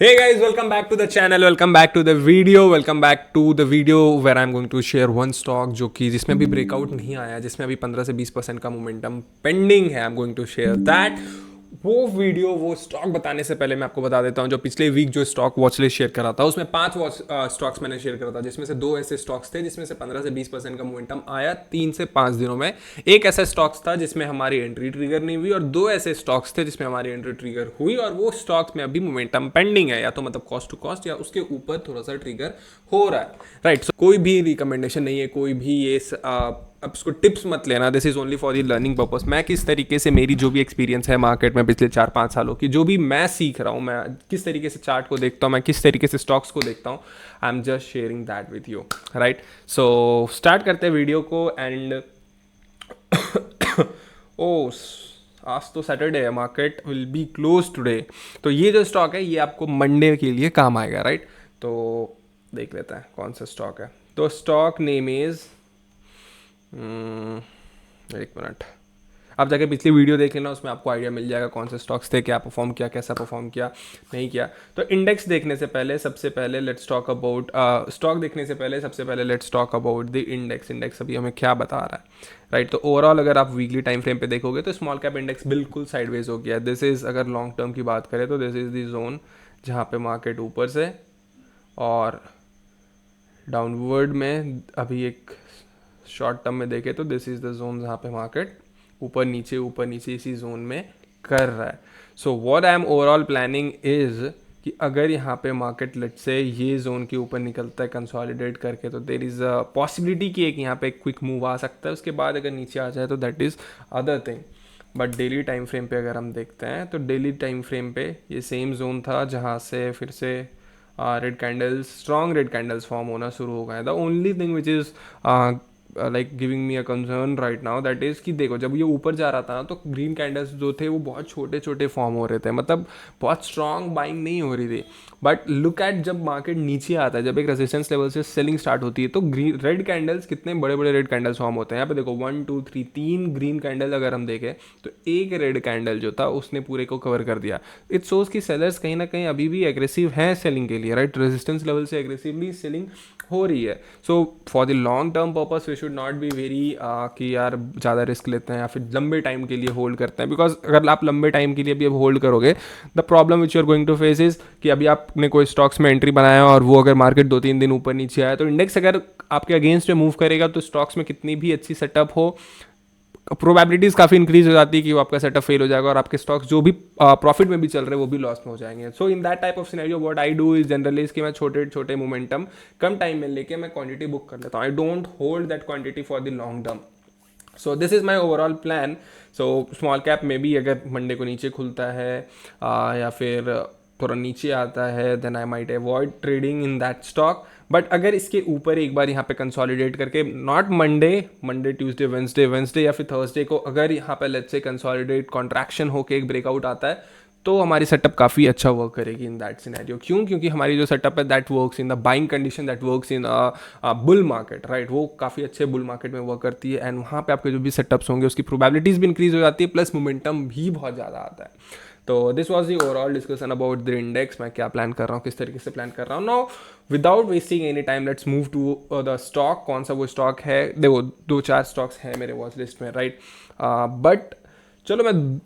Hey guys, welcome back to the channel, welcome back to the video, welcome back to the video where I'm going to share one stock जो कि जिसमें अभी breakout नहीं आया, जिसमें अभी 15 से 20% का मोमेंटम पेंडिंग है. I am going to share that. वो वीडियो वो स्टॉक बताने से पहले मैं आपको बता देता हूँ, जो पिछले वीक जो स्टॉक वॉच लिस्ट शेयर करा था उसमें 5 स्टॉक्स मैंने शेयर करा था, जिसमें से 2 ऐसे स्टॉक्स थे जिसमें से 15 से 20% का मोमेंटम आया 3 से 5 दिनों में. एक ऐसा स्टॉक्स था जिसमें हमारी एंट्री ट्रिगर नहीं हुई, और 2 ऐसे स्टॉक्स थे जिसमें हमारी एंट्री ट्रिगर हुई, और वो स्टॉक्स में अभी मोमेंटम पेंडिंग है, या तो मतलब कॉस्ट टू कॉस्ट या उसके ऊपर थोड़ा सा ट्रिगर हो रहा है. राइट. सो कोई भी रिकमेंडेशन नहीं है, कोई भी ये अब उसको टिप्स मत लेना. This is only for the learning purpose. मैं किस तरीके से, मेरी जो भी एक्सपीरियंस है मार्केट में पिछले 4-5 सालों की, जो भी मैं सीख रहा हूँ, मैं किस तरीके से चार्ट को देखता हूँ, मैं किस तरीके से स्टॉक्स को देखता हूँ, I am just sharing that with you. Right. So start करते हैं वीडियो को. एंड ओ आज तो सैटरडे है, market will be close today. तो ये जो स्टॉक है ये आपको मंडे के लिए काम आएगा. राइट. तो देख लेते हैं कौन सा स्टॉक है. तो स्टॉक नेम इज एक मिनट, आप जाके पिछली वीडियो देख लेना, उसमें आपको आइडिया मिल जाएगा कौन से स्टॉक्स थे, क्या परफॉर्म किया, कैसा परफॉर्म किया, नहीं किया. तो इंडेक्स देखने से पहले सबसे पहले लेट्स टॉक अबाउट स्टॉक देखने से पहले सबसे पहले let's talk about the index. Index अभी हमें क्या बता रहा है. राइट. तो ओवरऑल अगर आप वीकली टाइम फ्रेम पे देखोगे तो स्मॉल कैप इंडेक्स बिल्कुल साइडवेज हो गया. दिस इज, अगर लॉन्ग टर्म की बात करें तो दिस इज द जोन जहाँ पे मार्केट ऊपर से और डाउनवर्ड में, अभी एक शॉर्ट टर्म में देखें तो दिस इज द जोन जहाँ पे मार्केट ऊपर नीचे इसी जोन में कर रहा है. So what I am overall planning is कि अगर यहाँ पे मार्केट लेट से ये जोन के ऊपर निकलता है कंसोलिडेट करके, तो देर इज़ अ पॉसिबिलिटी कि एक यहाँ पे क्विक मूव आ सकता है. उसके बाद अगर नीचे आ जाए तो that is other thing. But daily time frame पे अगर हम देखते हैं तो डेली टाइम फ्रेम पे ये सेम जोन था जहाँ से फिर से red candles, strong red candles form होना शुरू हो गए. The only thing which is like giving me a concern right now that is कि देखो, जब ये ऊपर जा रहा था ना तो ग्रीन कैंडल्स जो थे वो बहुत छोटे छोटे फॉर्म हो रहे थे, मतलब बहुत स्ट्रॉन्ग बाइंग नहीं हो रही थी. बट लुक एट, जब मार्केट नीचे आता है, जब एक रेजिस्टेंस लेवल से सेलिंग स्टार्ट होती है, तो ग्रीन रेड कैंडल्स, कितने बड़े बड़े रेड कैंडल्स फॉर्म होते हैं. यहाँ पे देखो 1 2 3 3 ग्रीन कैंडल अगर हम देखें तो एक रेड कैंडल जो था उसने पूरे को कवर कर दिया. इट शोज कि सेलर्स कहीं ना कहीं अभी भी एग्रेसिव हैं सेलिंग के लिए. राइट. रेजिस्टेंस लेवल से एग्रेसिवली सेलिंग हो रही है. So for the long term purpose we should not be very कि यार ज़्यादा रिस्क लेते हैं या फिर लंबे टाइम के लिए होल्ड करते हैं. बिकॉज अगर आप लंबे टाइम के लिए भी अब होल्ड करोगे, the problem which you are going to face is कि अभी आपने कोई स्टॉक्स में एंट्री बनाया और वो अगर मार्केट 2-3 दिन ऊपर नीचे आया, तो इंडेक्स अगर आपके अगेंस्ट में मूव करेगा तो स्टॉक्स में कितनी भी अच्छी सेटअप हो, प्रोबेबिलिटीज़ काफ़ी इंक्रीज हो जाती है कि वो आपका सेटअप फेल हो जाएगा और आपके स्टॉक्स जो भी प्रॉफिट में भी चल रहे हैं वो भी लॉस में हो जाएंगे. So in that type of scenario what I do is generally कि मैं छोटे छोटे मोमेंटम कम टाइम में लेके मैं क्वांटिटी बुक कर लेता हूँ. I don't hold that quantity for the long term. So this is my overall plan. So small cap में भी अगर मंडे को नीचे खुलता है या फिर थोड़ा नीचे आता है, then I might avoid trading in that stock. But अगर इसके ऊपर एक बार यहाँ पे कंसोलिडेट करके, नॉट मंडे ट्यूसडे वेंसडे या फिर थर्सडे को, अगर यहाँ पे लेट्स से कंसोलिडेट कॉन्ट्रैक्शन होके एक ब्रेकआउट आता है, तो हमारी सेटअप काफ़ी अच्छा वर्क करेगी इन दैट सिनेरियो. क्यों? क्योंकि हमारी जो सेटअप है that works in the buying condition, that works in bull market. Right. वो काफ़ी अच्छे बुल मार्केट में वर्क करती है. एंड वहाँ पे आपके जो भी सेटअप्स होंगे उसकी प्रोबेबिलिटीज़ भी इंक्रीज हो जाती है, प्लस मोमेंटम भी बहुत ज़्यादा आता है. तो this was the overall discussion about the index. मैं क्या प्लान कर रहा हूँ, किस तरीके से प्लान कर रहा हूँ. Now without wasting any time let's move to the stock. कौन सा वो स्टॉक है? देखो 2-4 स्टॉक्स हैं मेरे वॉच लिस्ट में. राइट. बट चलो मैं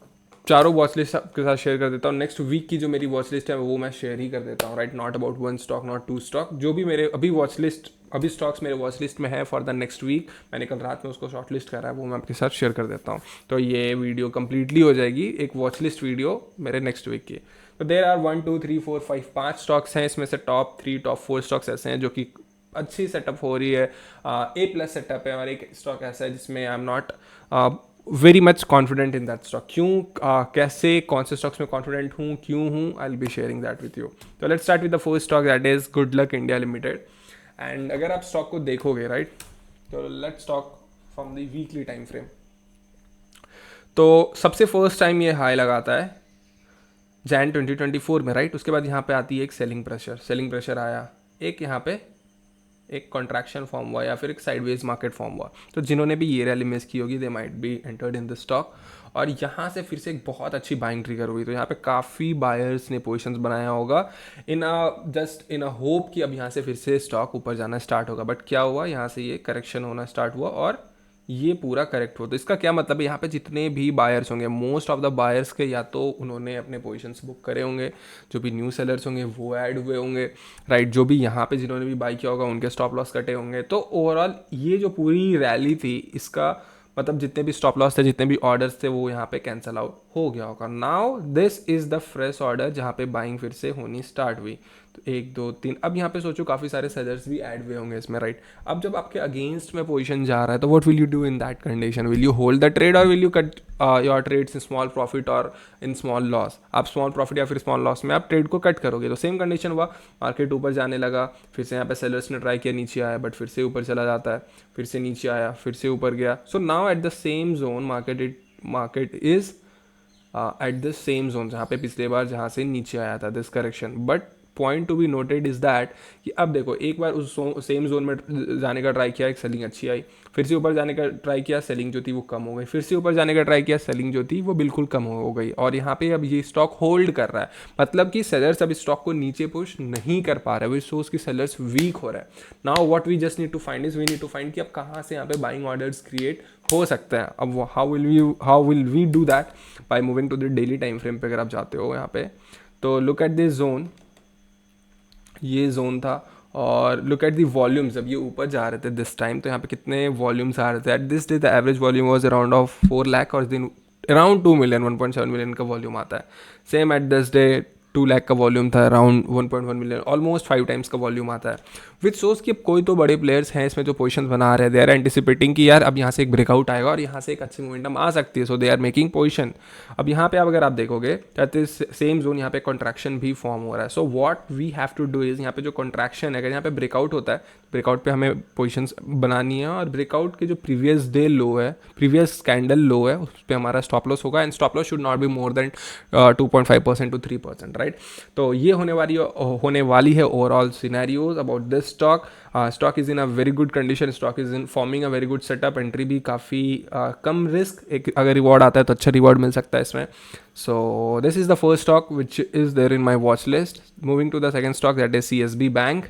चारों वॉच लिस्ट आपके साथ शेयर कर देता हूँ. नेक्स्ट वीक की जो मेरी वॉच लिस्ट है वो मैं शेयर ही कर देता हूँ. Right. Not about 1 stock, not 2 stock. जो भी मेरे अभी वॉच लिस्ट, अभी स्टॉक्स मेरे वॉच लिस्ट में है फॉर द नेक्स्ट वीक, मैंने कल रात में उसको शॉर्ट लिस्ट करा है, वो मैं आपके साथ शेयर कर देता हूँ. तो ये वीडियो कंप्लीटली हो जाएगी एक वॉच लिस्ट वीडियो मेरे नेक्स्ट वीक की. तो देर आर 1 2 3 4 5 5 स्टॉक्स हैं. इसमें से टॉप 3 टॉप 4 स्टॉक्स ऐसे हैं जो कि अच्छी सेटअप हो रही है, A+ सेटअप है. और एक स्टॉक ऐसा है जिसमें I am not very much confident in that stock. क्यों, कैसे, कौन से स्टॉक्स में कॉन्फिडेंट हूँ, क्यों हूँ, I will be sharing that with you. तो let's start with the first stock that is Good Luck India Limited. And अगर आप स्टॉक को देखोगे, राइट, तो let's talk from the weekly time frame. तो सबसे फर्स्ट टाइम ये high लगाता है जैन 2024 में. राइट. उसके बाद यहाँ पे आती है एक सेलिंग प्रेशर आया, एक यहाँ पे एक कॉन्ट्रैक्शन फॉर्म हुआ या फिर एक साइडवेज मार्केट फॉर्म हुआ. तो जिन्होंने भी ये रैली मिस की होगी, they might be entered in the stock. और यहाँ से फिर से एक बहुत अच्छी बाइंग ट्रिगर हुई। तो यहाँ पे काफ़ी बायर्स ने पोजिशंस बनाया होगा इन अ होप कि अब यहाँ से फिर से स्टॉक ऊपर जाना स्टार्ट होगा। बट क्या हुआ, यहाँ से ये करेक्शन होना स्टार्ट हुआ और ये पूरा करेक्ट हुआ। तो इसका क्या मतलब है, यहाँ पे जितने भी बायर्स होंगे, मोस्ट ऑफ द बायर्स के या तो उन्होंने अपने पोजीशंस बुक करे होंगे, जो भी न्यू सेलर्स होंगे वो ऐड हुए होंगे, राइट। जो भी यहाँ पे जिन्होंने भी बाई किया होगा उनके स्टॉप लॉस कटे होंगे। तो ओवरऑल ये जो पूरी रैली थी, इसका मतलब जितने भी स्टॉप लॉस थे, जितने भी ऑर्डर्स थे, वो यहाँ पे कैंसिल आउट हो गया होगा। Now this is the fresh order जहाँ पे बाइंग फिर से होनी स्टार्ट हुई। तो 1 2 3, अब यहाँ पे सोचो काफ़ी सारे सेलर्स भी ऐड हुए होंगे इसमें, राइट। अब जब आपके अगेंस्ट में पोजीशन जा रहा है तो what will you do in that condition? Will you hold the trade or will you cut your trades in small profit or in small loss? आप स्मॉल प्रॉफिट या फिर स्मॉल लॉस में आप ट्रेड को कट करोगे। तो same condition हुआ, market ऊपर जाने लगा, फिर से यहाँ पे सेलर्स ने ट्राई किया, नीचे आया, बट फिर से ऊपर चला जाता है, फिर से नीचे आया, फिर से ऊपर गया। So now at the same zone market is at the same zone जहाँ पे पिछले बार जहाँ से नीचे आया था, this correction. But point to be noted is that कि अब देखो, एक बार उस सेम जोन में जाने का ट्राई किया, एक सेलिंग अच्छी आई, फिर से ऊपर जाने का ट्राई किया, सेलिंग जो थी वो कम हो गई, फिर से ऊपर जाने का ट्राई किया, सेलिंग जो थी वो बिल्कुल कम हो गई, और यहाँ पे अब ये स्टॉक होल्ड कर रहा है। मतलब कि सेलर्स अब इस स्टॉक को नीचे पुश नहीं कर पा रहे, वो शोज कि सेलर्स वीक हो रहा है। Now what we just need to find is we need to find कि अब कहाँ से यहाँ पे बाइंग ऑर्डर्स क्रिएट हो सकते हैं। अब how will we do that? By moving to the daily time frame पे अगर आप जाते हो यहाँ पे, तो लुक एट दिस जोन, ये जोन था, और लुक एट दी वॉल्यूम्स। जब ये ऊपर जा रहे थे दिस टाइम, तो यहाँ पे कितने वॉल्यूम्स आ रहे थे? At this day the average volume was around of 4 lakh, और दिन अराउंड 2 मिलियन 1.7 मिलियन का वॉल्यूम आता है। Same at this day 2 lakh का वॉल्यूम था, अराउंड 1.1 मिलियन, ऑलमोस्ट 5 टाइम्स का वॉल्यूम आता है। विच सोज कि अब कोई तो बड़े प्लेयर्स हैं इसमें जो पोजीशंस बना रहे हैं, दे आर एंटिसिपेटिंग कि यार अब यहाँ से एक ब्रेकआउट आएगा और यहाँ से एक अच्छी मोमेंटम आ सकती है, सो दे आर मेकिंग पोजीशन। अब यहाँ पे अब अगर आप देखोगे तो सेम जोन यहाँ पे कॉन्ट्रैक्शन भी फॉर्म हो रहा है। So what we have to do is, यहाँ पे जो कॉन्ट्रैक्शन है, अगर यहाँ पे ब्रेकआउट होता है, ब्रेकआउट पे हमें पोजीशंस बनानी है, और ब्रेकआउट के जो प्रीवियस डे लो है, प्रीवियस कैंडल लो है, उस पर हमारा स्टॉप लॉस होगा, and stop loss should not be more than 2.5% to 3%, right. तो ये होने वाली है overall scenarios about this stock. Stock is in a very good condition, stock is in forming a very good setup, entry भी काफ़ी कम risk, एक अगर reward आता है तो अच्छा रिवॉर्ड मिल सकता है इसमें। So this is the first stock which is there in my watch list. Moving to the second stock, that is CSB bank.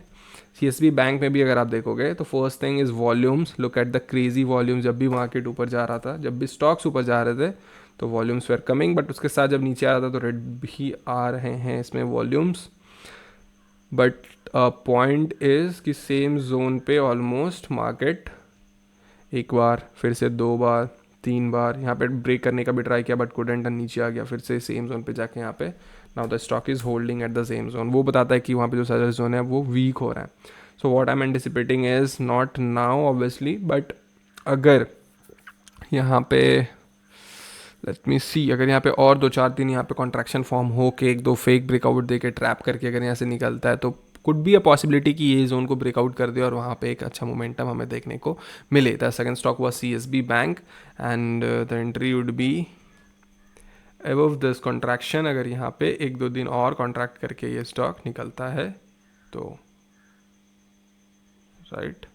CSB bank में भी अगर आप देखोगे तो first thing is volumes. Look at the crazy volumes. जब भी market ऊपर जा रहा था, जब भी स्टॉक्स ऊपर जा रहे थे, तो वॉल्यूम्स वेर कमिंग, बट उसके साथ जब नीचे आ रहा था तो रेड भी आ रहे हैं इसमें वॉल्यूम्स। बट पॉइंट इज़ कि सेम जोन पे ऑलमोस्ट मार्केट एक बार, फिर से 2 बार, 3 बार यहाँ पे ब्रेक करने का भी ट्राई किया, बट कुडेंट, नीचे आ गया, फिर से सेम जोन पे जाके यहाँ पे now the stock is holding at the same zone. वो बताता है कि वहाँ पे जो सेलर जोन है वो वीक हो रहा है। So what I am anticipating is not now obviously, but अगर यहाँ पे लेट मी सी, अगर यहाँ पे और 2 4 दिन यहाँ पे कॉन्ट्रैक्शन फॉर्म हो के 1 2 फेक ब्रेकआउट दे के ट्रैप करके अगर यहाँ से निकलता है, तो कुड बी अ पॉसिबिलिटी कि ये जोन को ब्रेकआउट कर दे और वहाँ पे एक अच्छा मोमेंटम हमें देखने को मिले। द सेकंड स्टॉक हुआ CSB bank, and the entry would be above this contraction. अगर यहाँ पे 1 2 दिन और कॉन्ट्रैक्ट करके ये स्टॉक निकलता है तो, right.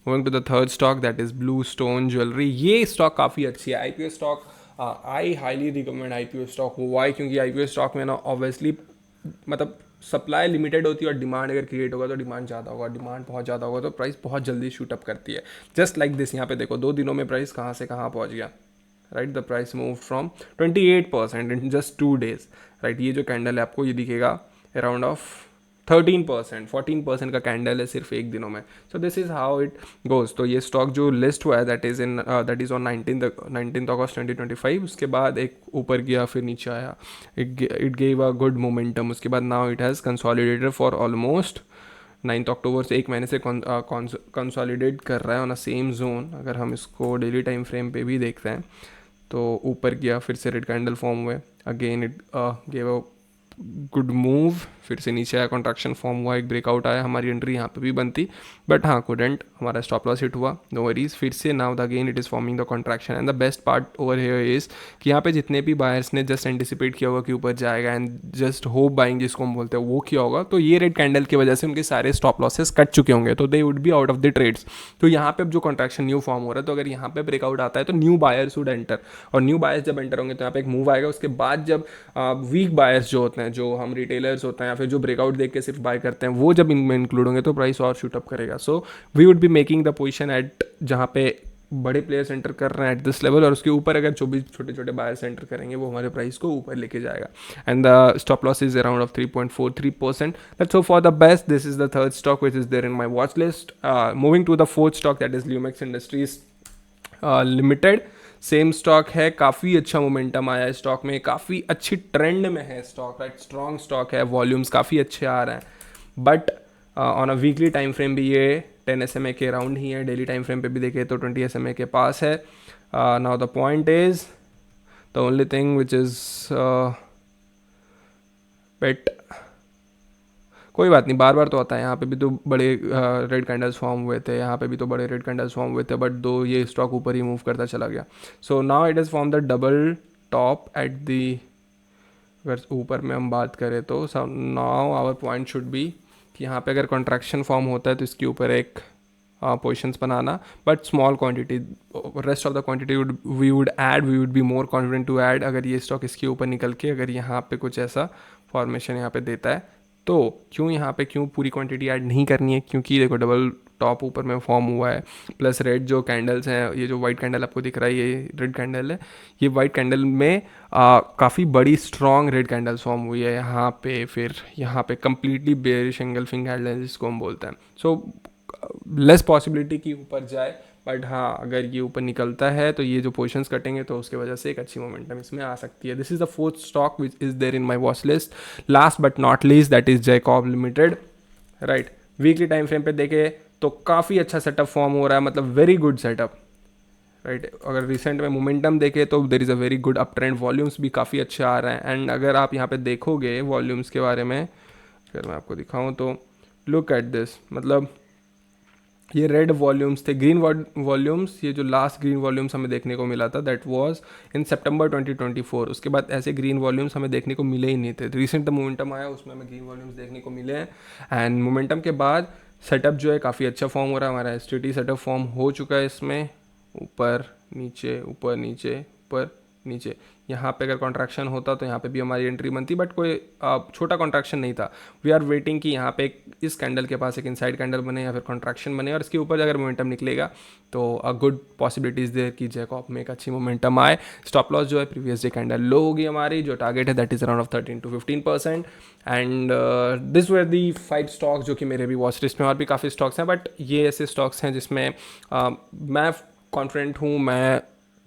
Moving to the third stock, that is BlueStone jewellery. ये स्टॉक काफ़ी अच्छी है, IPO stock. I highly recommend IPO stock. Why? क्योंकि IPO स्टॉक में ना ऑब्वियसली मतलब सप्लाई लिमिटेड होती है, और डिमांड अगर क्रिएट होगा तो डिमांड ज़्यादा होगा, डिमांड बहुत ज़्यादा होगा तो प्राइस बहुत जल्दी शूट अप करती है। जस्ट लाइक दिस, यहाँ पे देखो 2 दिनों में प्राइस कहाँ से कहाँ पहुँच गया, right. The price move from 28% in just 2 days, right. ये जो कैंडल है आपको ये दिखेगा अराउंड ऑफ 13%, 14% का कैंडल है सिर्फ 1 दिनों में। सो this is how it goes. तो ये स्टॉक जो लिस्ट हुआ है दैट इज़ ऑन 19 अगस्त 2025। उसके बाद एक ऊपर गया, फिर नीचे आया, it gave a good momentum. उसके बाद now it has consolidated for almost 9 अक्टूबर से 1 महीने से कंसोलिडेट कर रहा है ऑन अ सेम जोन। अगर हम इसको डेली टाइम फ्रेम पे भी देखते हैं तो ऊपर गया, फिर से रेड कैंडल फॉर्म हुए, again it gave a good move, फिर से नीचे आया, कॉन्ट्रैक्शन फॉर्म हुआ, एक ब्रेकआउट आया, हमारी एंट्री यहाँ पे भी बनती, बट हाँ कुडेंट, हमारा स्टॉप लॉस हिट हुआ, नो वरीज। फिर से now the again it is forming the contraction and the best part over here is कि यहाँ पे जितने भी बायर्स ने जस्ट एंटिसिपेट किया होगा कि ऊपर जाएगा एंड जस्ट होप बाइंग जिसको हम बोलते हैं वो किया होगा, तो ये रेड कैंडल की वजह से उनके सारे स्टॉप लॉसेस कट चुके होंगे, तो they would be out of the trades. तो यहाँ पे अब जो कॉन्ट्रैक्शन न्यू फॉर्म हो रहा है, तो अगर यहाँ पे ब्रेकआउट आता है तो न्यू बायर्स वुड एंटर, और न्यू बायर्स जब एंटर होंगे तो यहाँ पे एक मूव आएगा। उसके बाद जब वीक बायर्स जो होते हैं, जो हम रिटेलर्स होते हैं या फिर जो ब्रेकआउट देख के सिर्फ बाय करते हैं, वो जब इनमें इंक्लूड होंगे तो प्राइस और शूट अप करेगा। So we would be making the position at जहाँ पे बड़े प्लेयर्स एंटर कर रहे हैं एट दिस लेवल, और उसके ऊपर अगर जो भी छोटे छोटे बायर्स एंटर करेंगे वो हमारे प्राइस को ऊपर लेके जाएगा। And the stop loss is around of 3.43%। Let's hope for the best. This is the third stock which is there in my watch list. Moving to the fourth stock, that is Lumax industries limited. Same stock है, काफ़ी अच्छा momentum आया है stock में, काफ़ी अच्छी trend में है स्टॉक, राइट, स्ट्रॉन्ग स्टॉक है, वॉल्यूम्स काफ़ी अच्छे आ रहे हैं, but on a weekly time frame भी ये 10 SMA के राउंड ही है, डेली टाइम फ्रेम पे भी देखे तो 20 SMA के पास है। Now the point is the only thing which is bet, कोई बात नहीं, बार बार तो आता है, यहाँ पे भी तो बड़े रेड कैंडल्स फॉर्म हुए थे, यहाँ पे भी तो बड़े रेड कैंडल्स फॉर्म हुए थे, बट दो ये स्टॉक ऊपर ही मूव करता चला गया। So now it is form the double top at the, अगर ऊपर में हम बात करें तो now our point should be कि यहाँ पे अगर कॉन्ट्रैक्शन फॉर्म होता है तो इसके ऊपर एक पोजिशंस बनाना, but small quantity, rest of the quantity we would be more confident to add अगर ये स्टॉक इसके ऊपर निकल के अगर यहाँ पे कुछ ऐसा फॉर्मेशन यहाँ पे देता है। तो क्यों यहाँ पे क्यों पूरी क्वांटिटी ऐड नहीं करनी है, क्योंकि देखो डबल टॉप ऊपर में फॉर्म हुआ है, प्लस रेड जो कैंडल्स हैं, ये जो वाइट कैंडल आपको दिख रहा है ये रेड कैंडल है, ये वाइट कैंडल में काफ़ी बड़ी स्ट्रॉन्ग रेड कैंडल्स फॉर्म हुई है यहाँ पे, फिर यहाँ पे कम्प्लीटली बेयरिश एंगल्फिंग कैंडल जिसको हम बोलते हैं। सो लेस पॉसिबिलिटी कि ऊपर जाए, बट हाँ अगर ये ऊपर निकलता है तो ये जो पोजीशंस कटेंगे तो उसके वजह से एक अच्छी मोमेंटम इसमें आ सकती है। This is the fourth stock which is there in my watch list. Last but not least, that is Jacob limited, right. Weekly time frame पे देखे तो काफ़ी अच्छा सेटअप फॉर्म हो रहा है, मतलब वेरी गुड सेटअप, राइट। अगर रिसेंट में मोमेंटम देखे तो there is a very good up trend, volumes भी काफ़ी अच्छे आ रहे हैं। एंड अगर आप यहाँ पे देखोगे वॉल्यूम्स के बारे में, अगर मैं आपको दिखाऊँ तो लुक एट दिस, मतलब ये रेड वॉल्यूम्स थे, ग्रीन वॉल्यूम्स, ये जो लास्ट ग्रीन वॉल्यूम्स हमें देखने को मिला था दैट वाज इन सितंबर 2024। उसके बाद ऐसे ग्रीन वॉल्यूम्स हमें देखने को मिले ही नहीं थे। रिसेंट मोमेंटम आया उसमें हमें ग्रीन वॉल्यूम्स देखने को मिले हैं, एंड मोमेंटम के बाद सेटअप जो है काफ़ी अच्छा फॉर्म हो रहा है। हमारा STT सेटअप फॉर्म हो चुका है, इसमें ऊपर नीचे ऊपर नीचे ऊपर नीचे, यहाँ पे अगर कॉन्ट्रैक्शन होता तो यहाँ पे भी हमारी एंट्री बनती, बट कोई छोटा कॉन्ट्रैक्शन नहीं था। वी आर वेटिंग कि यहाँ पे इस कैंडल के पास एक इनसाइड कैंडल बने या फिर कॉन्ट्रैक्शन बने, और इसके ऊपर अगर मोमेंटम निकलेगा तो अ गुड पॉसिबिलिटीज देयर कि जैकॉब में एक अच्छी मोमेंटम आए। स्टॉप लॉस जो है प्रीवियस डे कैंडल लो होगी हमारी, जो टारगेट है that is around of 13 to 15%। And this were the 5 stocks जो कि मेरे भी वॉच लिस्ट में, और भी काफ़ी स्टॉक्स हैं, बट ये ऐसे स्टॉक्स हैं जिसमें मैं कॉन्फिडेंट हूँ, मैं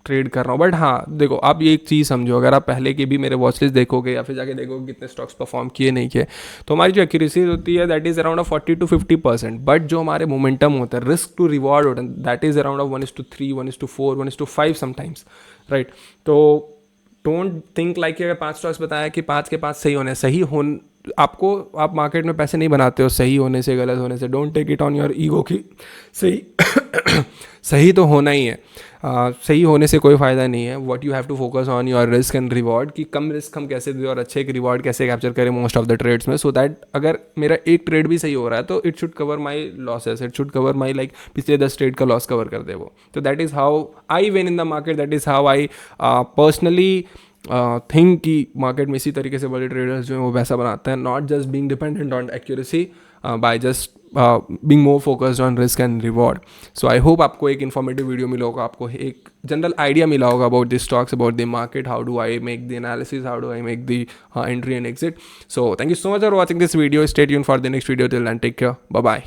ट्रेड कर रहा हूँ। बट हाँ देखो, आप ये एक चीज़ समझो, अगर आप पहले की भी मेरे वॉच लिस्ट देखोगे या फिर जाके देखोगे कितने स्टॉक्स परफॉर्म किए नहीं किए, तो हमारी जो एक्यूरेसी होती है that is around of 40 to 50%। But जो हमारे मोमेंटम होता है, रिस्क टू रिवॉर्ड होता है, that is around of 1:3, 1:4, 1:5 sometimes, right. तो डोंट थिंक लाइक कि अगर 5 स्टॉक्स बताया कि 5 के 5 सही होने, सही हो आपको, आप मार्केट में पैसे नहीं बनाते हो सही होने से गलत होने से। Don't take it on your ego की सही सही तो होना ही है, सही होने से कोई फ़ायदा नहीं है। What you have to focus on your risk and reward, कि कम रिस्क हम कैसे दें और अच्छे एक रिवॉर्ड कैसे कैप्चर करें मोस्ट ऑफ द ट्रेड्स में, सो दैट अगर मेरा एक ट्रेड भी सही हो रहा है तो it should cover my losses, it should cover my like पिछले 10 ट्रेड का लॉस कवर कर दे वो। तो that is how I win in the market, that is how I personally think कि मार्केट में इसी तरीके से बड़े ट्रेडर्स जो हैं वो पैसा बनाते हैं, not just being dependent on accuracy, by just being more focused on risk and reward. So I hope आपको एक इन्फॉर्मेटिव वीडियो मिला होगा, आपको एक जनरल आइडिया मिला होगा about this stocks, about the market, how do I make the analysis, how do I make the entry and exit. So thank you so much for watching this video, stay tuned for the next video, till then take care, bye bye.